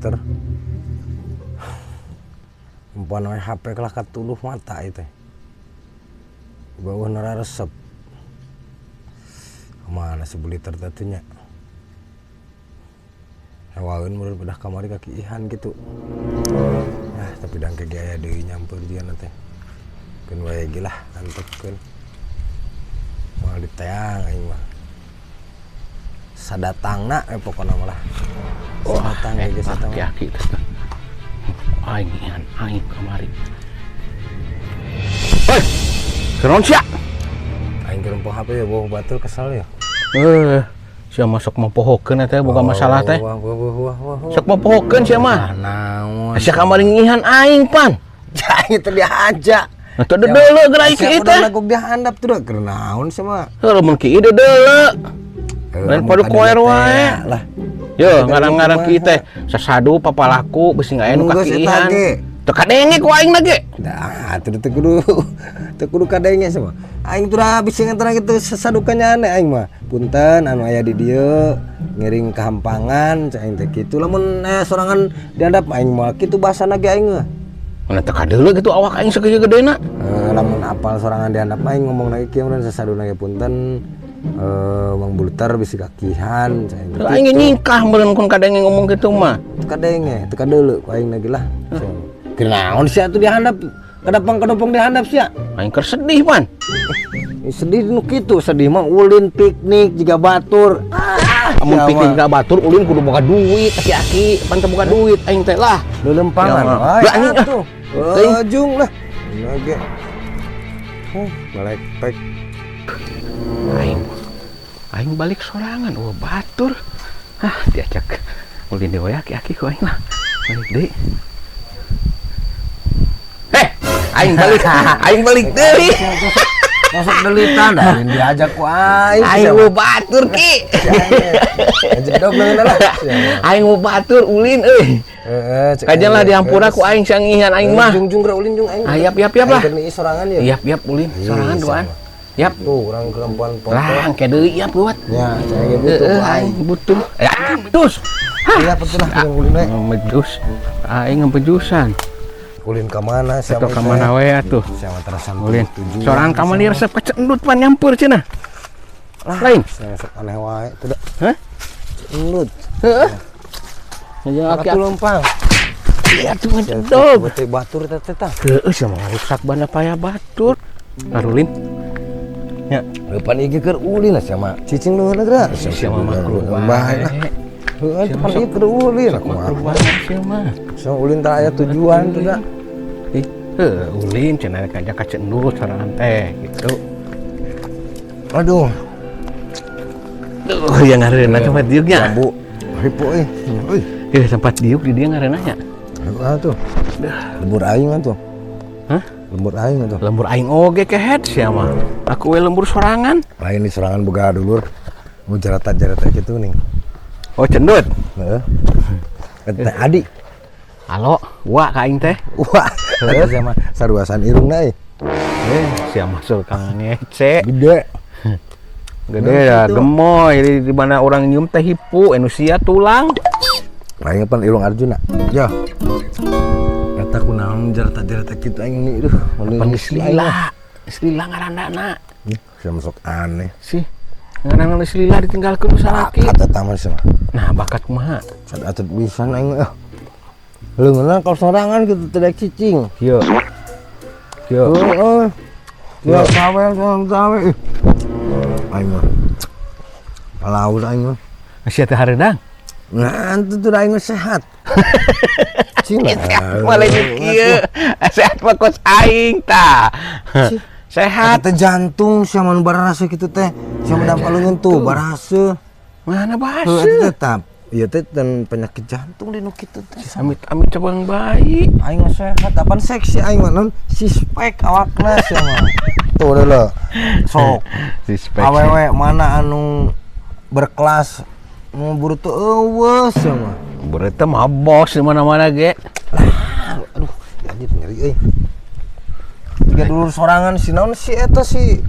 liter. Umpan wae HP kelah katuluh mata itu. Bawah nara resep. Kemana 10 liter tatunya? Hawain mulai bedah kamari kaki ihan gitu. Nah, tapi dan ke gaya deui nyampur dia nanti. Keun wae ge lah, antepkeun. Moal diteang aing mah. Sadatangna pokona mah lah. Sadatang ge geus eta mah. Aki teh. Aing kamari. Hei, kenaon sia? Aing keur empoh HP ya bawa batur kesal ya. Sia masuk mempohokeun eta boga masalah teh. Wah. Sok mempohokeun sia mah. Naon? Sia kamari ngihan aing pan. Jai teh diajak. Eta deuleu gerai kieu teh. Sia udah dihandap tuh keur naon sia mah. Heuh mun kieu deuleu. Lain pada koer wae. Lah. Yo ngarang-ngarang kieu teh sasadu papalaku beusi ngaenu kaki ihan. Teu kadenge ku aing lagi. Dah, teu kudu kadenge sama. Aing teh udah bisi ngantara kitu sasadukannya aneh aing mah. Punten anu aya di dieu ngiring kehampangan cai aing teh kitu. Lamun sorangan dihandap aing mah kitu bahasana ge aing mah. Mana teu kadeuleu gitu awak aing sakieu gedena. Lamun apal sorangan dihandap aing ngomong lagi kieu mun sasaduna ge punten Mang Bulter bisi kakihan cai aing. Aing nyingkah meureun kun kadenge ngomong kitu mah. Teu kadenge, teu kadeuleu ku aing lagi lah. Kenaon sia atuh dihandap? Kadapang dihandap sia. Aing keur sedih pan. Sedih nu kitu, sedih mah ulin piknik jiga batur. Amun piknik ka batur ulin kudu boga duit aki-aki, pan teu boga duit aing teh lah. Leulempangan. Lah anjing atuh. Jung lah. Oke. Melek pek. Aing balik sorangan, batur. Diajak ulin dewe aki-aki ku aing lah. Balik deui. Aing balik deui. Masuk delitan dah diajak ku aing. Aing mau batur ki. Jedog leungeun lah. Aing mau batur ulin euy. Kajian lah dihampura ku aing sang ngihan aing mah. Jung ulin jung aing. Yap lah. Aing sorangan ya. Yap ulin sorangan doan. Yap. Tuh urang perempuan foto. Lah ke deui yap buat. Ya, saya butuh aing butuh. Ya medus. Iya betul lah ulin we. Medus. Aing ngebejusan. Ulin ka mana sia? Atau ka mana we atuh? Sia mah terasan ulin. Sorangan ka mana resep kecendut pan nyampeur cenah. Lain. Saya sok aneh wae teu da. Hah? Cendut. Heeh. Ya Atuh lempang. Iya tuh ngedog. Bete batur teh tah. Heeh sia mah rusak bana paya batur. Arulin. Ya, depan iki keur ulin sia mah. Cicing lu geura. Sia mah makruh bae. Heeh, depan iki keur ulin. Makruh banget sia mah. Sia ulin teh aya tujuan teh da. Ulin cenah kajak kacendut sorangan teh gitu. Aduh. Duh, yang ngareuna tempat diuknya. Jambu. Hipo euy. Tempat diuk di dia ngareuna nya. Atuh. Lembur aing atuh. Hah? Lembur aing atuh. Lembur aing oge kehet sia mah. Aku we lembur sorangan. Lain di sorangan boga dulur. Mau jarata-jarata kitu ning. Oh, cendut. Heeh. Teh Adi. Halo, wa ka aing teh. Wah, eta sia mah saruasan irungna Sia masuk Kang ngece. Gede. Gede ya, gemoy di mana orang nyium teh hipu, sia tulang. Lain pan irung Arjuna. Ya. Eta kunaon jarata-jarata kitu aing ni duh. Pan Slila ngaranana. Sia masuk aneh. Sih. Ngaranna Slila ditinggalkeun salaki. Eta taman sia mah. Nah, bakat kumaha? Atuh bisa aing leungeunna kalau sorangan gitu tidak cicing. Kieu. Heeh. Ya sawe. Aing mah. Palaus aing mah. Sia teh hareudang. Nah, itu tuh aing sehat. Cina. Malah kieu. Sehat mah kos aing tah. Sehat. Teh jantung sia mun barasa kitu teh. Sia mendam palungeun tuh barasa. Mana bahasa? Heuh tetap. Ieu teh dan penyakit jantung di nu kitu teh. Amit-amit coba yang baik. Aing mah sehat, apaan seksi aing mah non sispek awakna sia mah. Tuh deuleu. Sok. Sispek. Awewe mana anu berkelas mau buru teu eueuh sia mah. Buru teh mah bos di mana-mana ge. Aduh, anjir nyeri euy. Tiga dulur sorangan si naon si eta si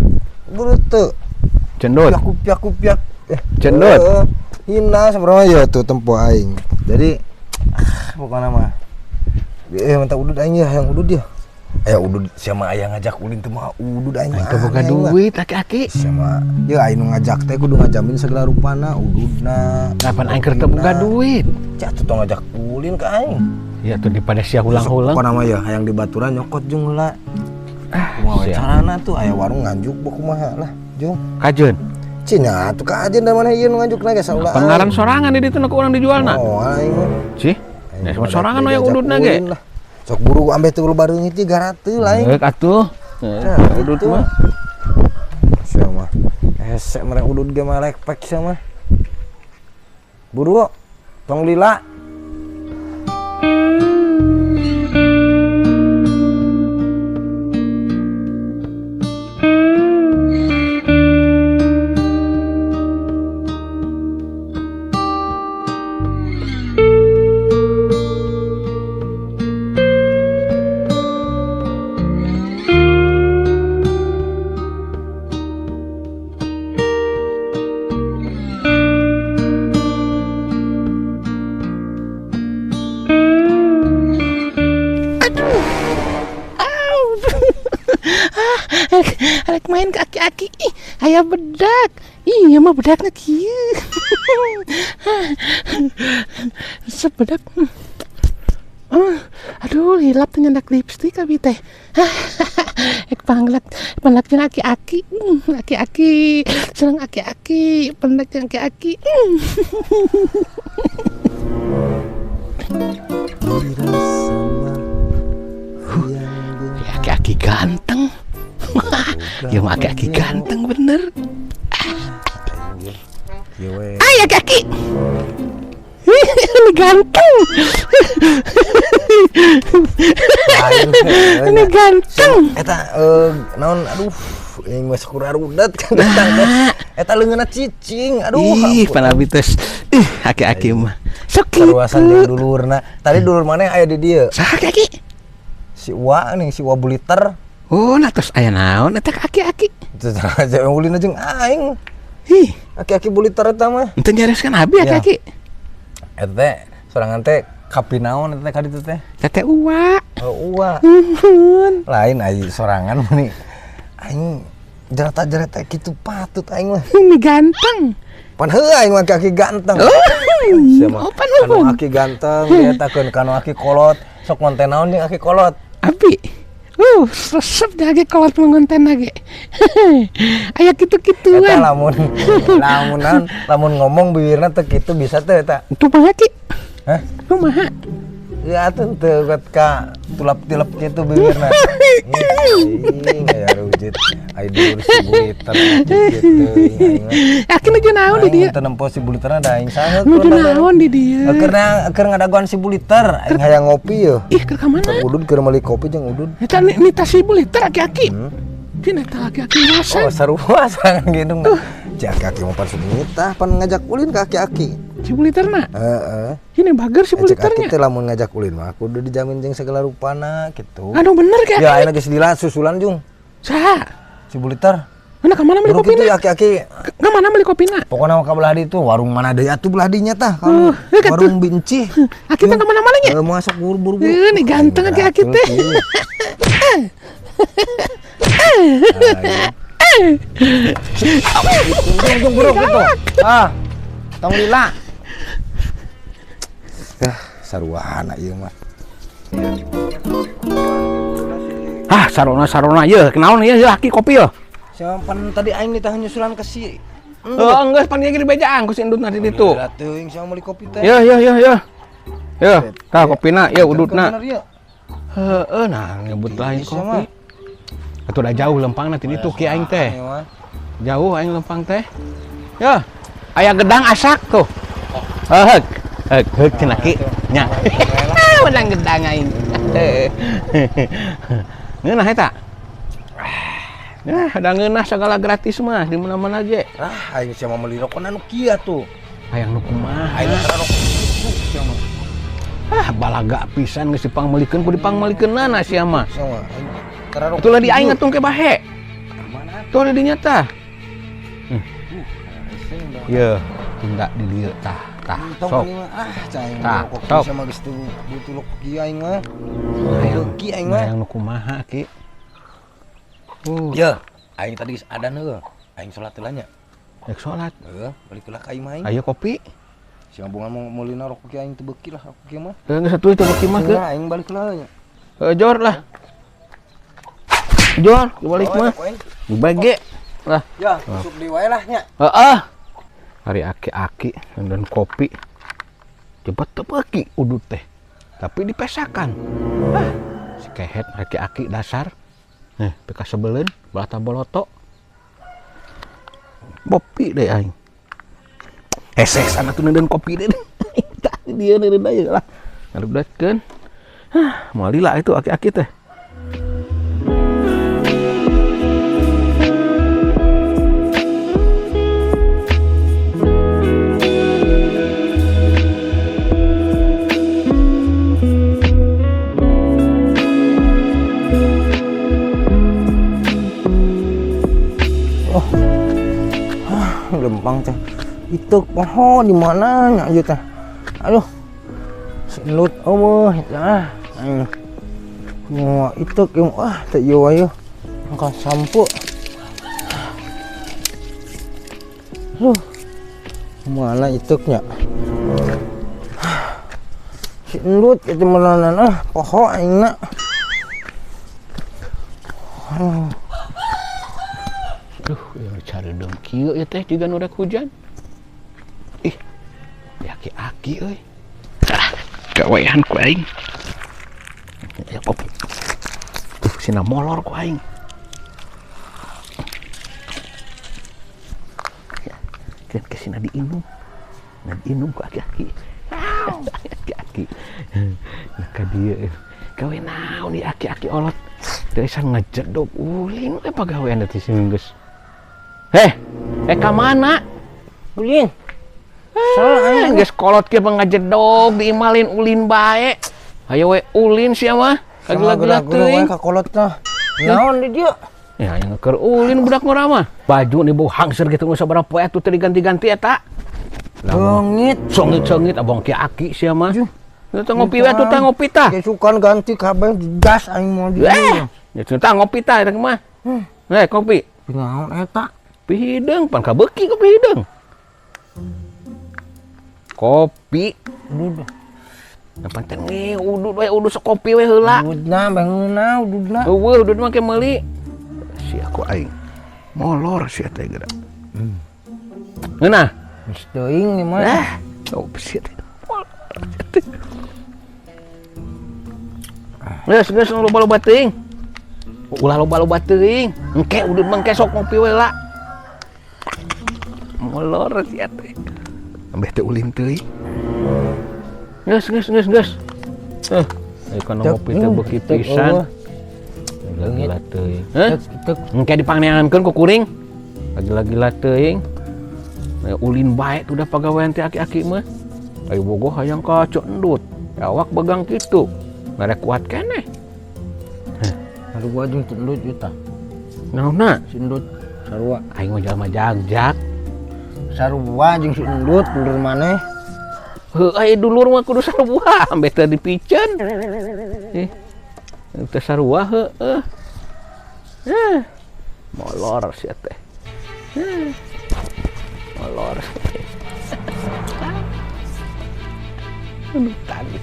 buru teu. Cendut. Piak. Cendut. Hina sebenarnya ya tuh tempo aing. Jadi pokoknya mah. Minta udud aing ya, yang udud dia. Udud sama aya ngajak ulin teh mah udud aing mah. Itu boga duit aki-aki. Sama ya aing nu ngajak teh kudu ngajamin segala rupana ududna. Kapan aing keur teu boga duit? Cah tuh ngajak ulin ka aing. Ya tuh daripada sia ulang-ulang. Pokona mah ya hayang di baturan nyokot jeung heula. Kumaha carana tuh aya warung nganjuk beuh kumaha lah, Jung. Kajeun. Cina tuh ka ajeun da mana ieu nu nganjukna ge saulaan. Pengaran sorangan di ditu nu urang dijualna. Oh, aing mah. Cih. Ya sorangan aya ududna ge. Sok buru ambe teu bareung 300 lain. Heuk atuh. Udud mah. Sia mah. Hese mere udud ge mah lekpek sia mah. Buru tong lila. Arek main ke aki-aki. Ih, aya bedak. Iya mah bedakna kieu. Sebedak. Aduh, hilap teh nyandak lipstik abi teh. Ek panglak jeung aki-aki. Aki-aki, sareng aki-aki, pendak jeung aki-aki. Aki-aki ganteng. Ya mah aki-aki ganteng bener. Ay, aki-aki. Ini ganteng. Ini ganteng. Eta naon aduh yang mah sakurarudat kan datang teh. Eta leungeunna cicing. Aduh. Ih, panabi tes. Aki-aki mah. Sok karuasan jeung dulurna. Tadi dulur maneh aya di dieu. Saha aki-aki? Si Wa nih, si Wa Buliter. Oh, nah terus aya naon eta aki-aki? Terus aja ulin jeung aing. Ih, Aki-aki Buliter eta mah. ente nyareskan abi aki-aki. Eta teh sorangan teh kapi naon eta ka ditu teh? Tete Uwa. Oh, Uwa. Lain ai sorangan meni. Aing jereta-jereta kitu patut aing mah. Ini ganteng. Pan heuh aing mah aki ganteng. Oh, pan anu aki ganteng dietakeun kana aki kolot. Sok ngonten naon jeung aki kolot? Abi. Resep dah ge kolot mengonten lagi. Aya kitu-kituan. Eta lamun ngomong bibirna teh kitu bisa teh eta. Kumaha ki? Hah? Kumaha? Ya atuh teu ka tulap-tilap kitu bibirna. Aya rujit. Ai dulur si Buliter kitu aing. Yakin aja naon di dieu? Teu nempo si Buliterna da aing saha. Nu naon di dieu? Keur ngadaguan si Buliter, aing hayang ngopi yeuh. Ih, keur ka mana? Udud keur meuli kopi jeung udud. Eta nita si Buliter aki-aki. Dina eta aki-aki Oh, sarua sangan gendong. Cak aki mah pan nita, pan ngajak ulin ka aki-aki. Si Buliterna? Heeh. Ini bager si Buliternya. Buliternya. Cek aki teh lamun ngajak ulin mah kudu dijamin jeung segala rupana kitu. Anu bener ki aki. Ya ayeuna geus dila susulan Jung. Saha? Si Buliter. Mana ka mana beli Buruk kopina? itu aki-aki. Ka mana beli kopina? Pokona mah ka belah di itu warung mana deui atuh belah dinya tah. Kalau warung Binci. Aki teh ka mana mana nya? Masuk buru-buru. Ini ganteng aki teh. Jung buruk itu. Tong lila. Saruana ieu mah. Sarona ye, kenaon ye aki kopi ye. Sampan tadi aing ditah nyusulan ke si. Enggeus pan ieu di bejaan ku si endutna di ditu. Teuing sia meuli kopi teh. Ye. Ye, tah kopina ye ududna. Heeh, nah nyebut lain kopi. Atuh udah jauh lempangna ti ditu ki aing teh. Jauh aing lempang teh. Ya, aya gedang asak tuh. Heuk cenah ki nya. Menang gedang aing. Ngeunah eta. Nah, ada ngeunah segala gratis mah di mana-mana ge. Aing sia mah meuli rokok anu kieu atuh. Hayang nu kumaha? Aing teh rokok kitu sia mah. Balaga pisan geus dipangmelikeun ku dipangmelikeunana sia mah. Sia mah aing teh rokok. Atuh di aing atuh ke bahe. Tuh di dinya tah. Ye, tindak di dieu tah. Tah, Tong sok. ini mah cai Tah, kopi sok. sama geus teu butuh kopi aing mah. Hayang Ki aing mah. hayang nu kumaha ki. Ya, aing tadi geus adan heuh. Aing salat heula nya. Rek salat. Heuh, balik heula ka aing mah aing. Aya kopi. Si bunga mau meulina rokok ki aing teu beuki lah rokok ki mah. Geus atuh teh beki mah ke. Nah, aing balik heula nya. Jor lah. Jor, balik mah. Dibage. Lah. Ya, masuk di wae lah nya. Heeh. Hari aki-aki dan kopi. Cepet tebeki udut teh. Tapi dipesakan. Si kehet aki-aki dasar. Pika sebeleun balata boloto. Kopi deh aing. Heseh sana tuh neudeun kopi deh. Tah dia neudeun aya lah. Ngarudetkeun. Moal lila itu aki-aki teh. Lempang teh. Itu pohon di mana nya ieu teh? Aduh. Silut eueuh ya. Nyawa itu yang teh ieu wae. Angka sampo. Mana ituknya? Silut itu melanan pohon aingna. Duh, ya cari dong kieu ya teh juga nu rek hujan. Ih, aki-aki euy. Gawean ku aing. Ya kopi. Tuh, sina molor ku aing. Ya, kan kesina diinum. Nah, diinum ku aki-aki. Aki-aki. Nah, ka dieu. Gawe naon ieu aki-aki olot. Deusan ngejedog ulin we pagawean teh sini geus. Ka mana? Ulin. Salah aing Geus kolot kieu ngajedog diimalin ulin bae. Hayo we ulin sia mah. Kagila-gila teuing. Ka kolot tah. Naon di dieu? Ya yang keur ulin budak murah mah. Baju nih bau hangser gitu geus sabaraha poe atuh teh diganti-ganti eta. Songit. Songit-songit abang ki aki sia mah. Tah ngopi we atuh tah ngopi tah. Kesukaan ganti kabeh gas aing mau di dieu. Ya tah ngopi tah eta mah. Kopi. Naon eta? Kopi hideung pan kabeuki kopi hideung. Kopi. Duduh. Yang penting nih udud we udud sekopi we heula. Ududna bangunna ududna. Eueuh udud mah ke meuli. Si aku aing. Molor si eta geura. Ngeunah. Geus teuing ieu mah. Oh si eta. Geus loba-loba teuing. Ulah loba-loba teuing. Engke udud mah engke sok ngopi we heula. Molor si eta. Ambeh teh ulin teuing. Geus. Ayo kana ngopi teh beuki pisan. Lagi-lagi teuing. Engke dipangneangankeun ku kuring. Lagi-lagi teuing. Ulin bae tuh udah pagawean teh aki-aki mah. Ayo bogoh hayang ka endut. Awak begang kitu. Merek kuat keneh. Aduh gua jeung endut ieu tah. Naonna? Si endut sarua. Aing mah jalma jagjak. Sarua jeung si endut dulur maneh. Heuh, dulur mah kudu sarua, ambeh teh dipiceun. Teh sarua heueuh. Molor sia teh. Molor. Aduh tadi.